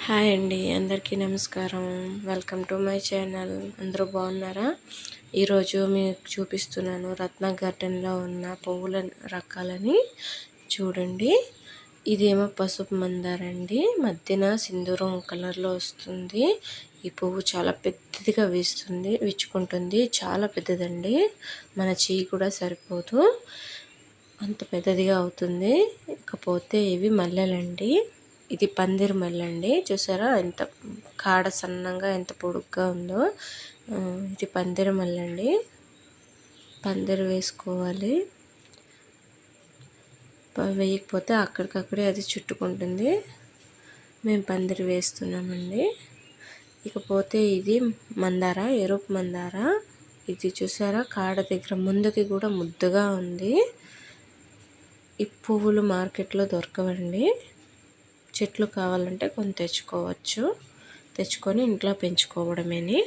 Hi అండి, అందరికీ నమస్కారం. Welcome to my channel. అందరూ బాగున్నారా? ఈరోజు మీకు చూపిస్తున్నాను రత్న గార్డెన్లో ఉన్న పువ్వుల రకాలని. చూడండి, ఇదేమో పసుపు మందారండి. మధ్యన సింధూరం కలర్లో వస్తుంది. ఈ పువ్వు చాలా పెద్దదిగా విచ్చుకుంటుంది. చాలా పెద్దదండి, మన చెయ్యి కూడా సరిపోదు, అంత పెద్దదిగా అవుతుంది. ఇకపోతే ఇవి మల్లెలండి. ఇది పందిరి మల్లె అండి. చూసారా ఎంత కాడ సన్నంగా ఎంత పొడుగ్గా ఉందో. ఇది పందిరి మల్లె అండి. పందిరి వేసుకోవాలి, వేయకపోతే అక్కడికక్కడే అది చుట్టుకుంటుంది. మేము పందిరి వేస్తున్నామండి. ఇకపోతే ఇది మందార, ఎరుపు మందార. ఇది చూసారా కాడ దగ్గర ముందుకి కూడా ముద్దుగా ఉంది. ఈ పువ్వులు మార్కెట్లో దొరకవండి. చెట్లు కావాలంటే కొన్ని తెచ్చుకొని ఇంట్లో పెంచుకోవడమేని.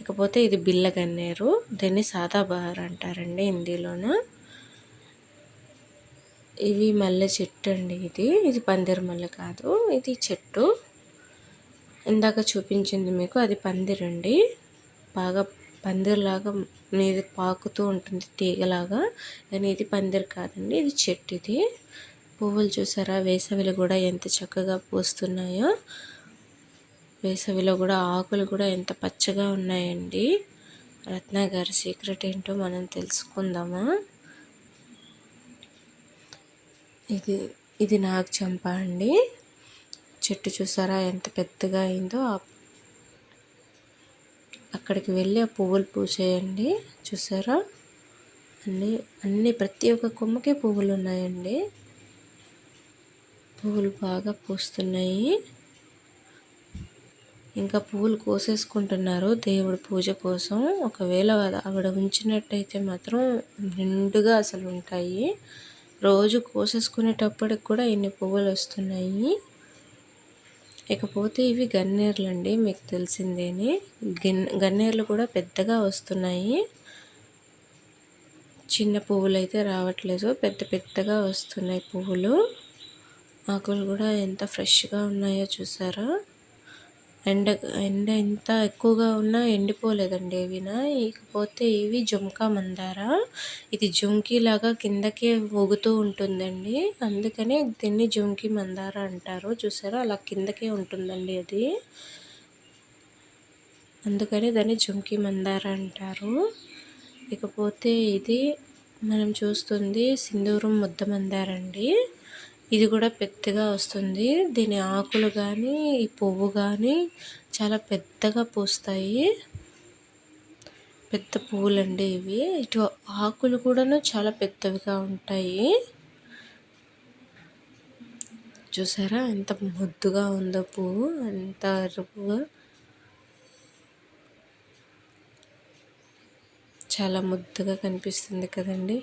ఇకపోతే ఇది బిళ్ళ గన్నేరు, దీన్ని సాదాబహార్ అంటారండి హిందీలోన. ఇది మల్లె చెట్టు అండి. ఇది పందిరి మల్లె కాదు, ఇది చెట్టు. ఇందాక చూపించింది మీకు అది పందిరండి. బాగా పందిరిలాగా మీద పాకుతూ ఉంటుంది తీగలాగా, కానీ ఇది పందిరి కాదండి, ఇది చెట్టు. ఇది పువ్వులు చూసారా వేసవిలో కూడా ఎంత చక్కగా పూస్తున్నాయో. వేసవిలో కూడా ఆకులు కూడా ఎంత పచ్చగా ఉన్నాయండి. రత్న గారి సీక్రెట్ ఏంటో మనం తెలుసుకుందామా. ఇది నాగచంప అండి. చెట్టు చూసారా ఎంత పెద్దగా అయిందో. అక్కడికి వెళ్ళి ఆ పువ్వులు పూసేయండి. చూసారా అన్ని ప్రతి ఒక్క కొమ్మకే పువ్వులు ఉన్నాయండి. పువ్వులు బాగా పూస్తున్నాయి. ఇంకా పువ్వులు కోసేసుకుంటున్నారు దేవుడి పూజ కోసం. ఒకవేళ ఆవిడ ఉంచినట్టయితే మాత్రం నిండుగా అసలు ఉంటాయి. రోజు కోసేసుకునేటప్పటికి కూడా ఇన్ని పువ్వులు వస్తున్నాయి. ఇకపోతే ఇవి గన్నేర్లు అండి, మీకు తెలిసిందేని. గన్నేర్లు కూడా పెద్దగా వస్తున్నాయి. చిన్న పువ్వులు అయితే రావట్లేదు, పెద్ద పెద్దగా వస్తున్నాయి పువ్వులు. ఆకులు కూడా ఎంత ఫ్రెష్గా ఉన్నాయో చూసారా. ఎండ ఎంత ఎక్కువగా ఉన్నా ఎండిపోలేదండి ఇవినా. ఇకపోతే ఇవి జుంకా మందార. ఇది జుంకీలాగా కిందకే ఊగుతూ ఉంటుందండి, అందుకనే దీన్ని జుంకీ మందార అంటారు. చూసారా అలా కిందకే ఉంటుందండి అది, అందుకని దాన్ని జుంకీ మందార అంటారు. ఇకపోతే ఇది మనం చూస్తుంది సింధూరం ముద్ద మందారండి. ఇది కూడా పెద్దగా వస్తుంది. దీని ఆకులు కానీ ఈ పువ్వు కానీ చాలా పెద్దగా పూస్తాయి. పెద్ద పువ్వులండి ఇవి. ఇటు ఆకులు కూడాను చాలా పెద్దవిగా ఉంటాయి. చూసారా ఎంత ముద్దుగా ఉందో పువ్వు, ఎంత ఎరుపుగా, చాలా ముద్దుగా కనిపిస్తుంది కదండి.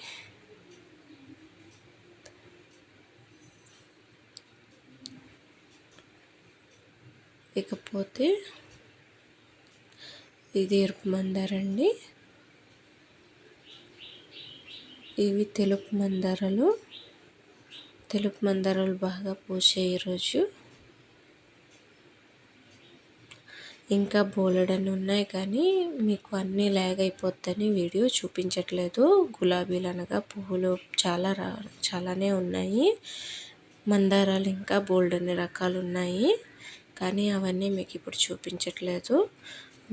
ఇకపోతే ఇది ఎరుపు మందారండి. ఇవి తెలుపు మందారాలు. తెలుపు మందారాలు బాగా పూసాయి ఈరోజు. ఇంకా బోలెడన్ని ఉన్నాయి, కానీ మీకు అన్నీ లాగ్ అయిపోద్దని వీడియో చూపించట్లేదు. గులాబీలు అనగా పువ్వులు చాలానే ఉన్నాయి. మందారాలు ఇంకా బోల్డన్ని రకాలు ఉన్నాయి, కానీ అవన్నీ మీకు ఇప్పుడు చూపించట్లేదు.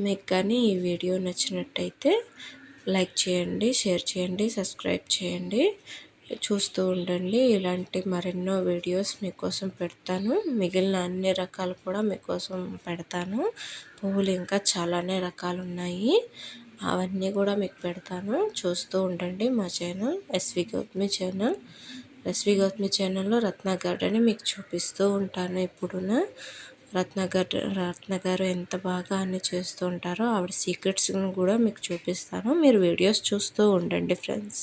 మీకు కానీ ఈ వీడియో నచ్చినట్టయితే లైక్ చేయండి, షేర్ చేయండి, సబ్స్క్రైబ్ చేయండి. చూస్తూ ఉండండి. ఇలాంటి మరెన్నో వీడియోస్ మీకోసం పెడతాను. మిగిలిన అన్ని రకాలు కూడా మీకోసం పెడతాను. పువ్వులు ఇంకా చాలానే రకాలు ఉన్నాయి, అవన్నీ కూడా మీకు పెడతాను. చూస్తూ ఉండండి మా channel SV Gautami channel. SV Gautami ఛానల్లో రత్న గార్డెన్ మీకు చూపిస్తూ ఉంటాను. ఇప్పుడున్న రత్న గారు ఎంత బాగా అన్ని చేస్తూ ఉంటారో ఆవిడ సీక్రెట్స్ని కూడా మీకు చూపిస్తాను. మీరు వీడియోస్ చూస్తూ ఉండండి ఫ్రెండ్స్.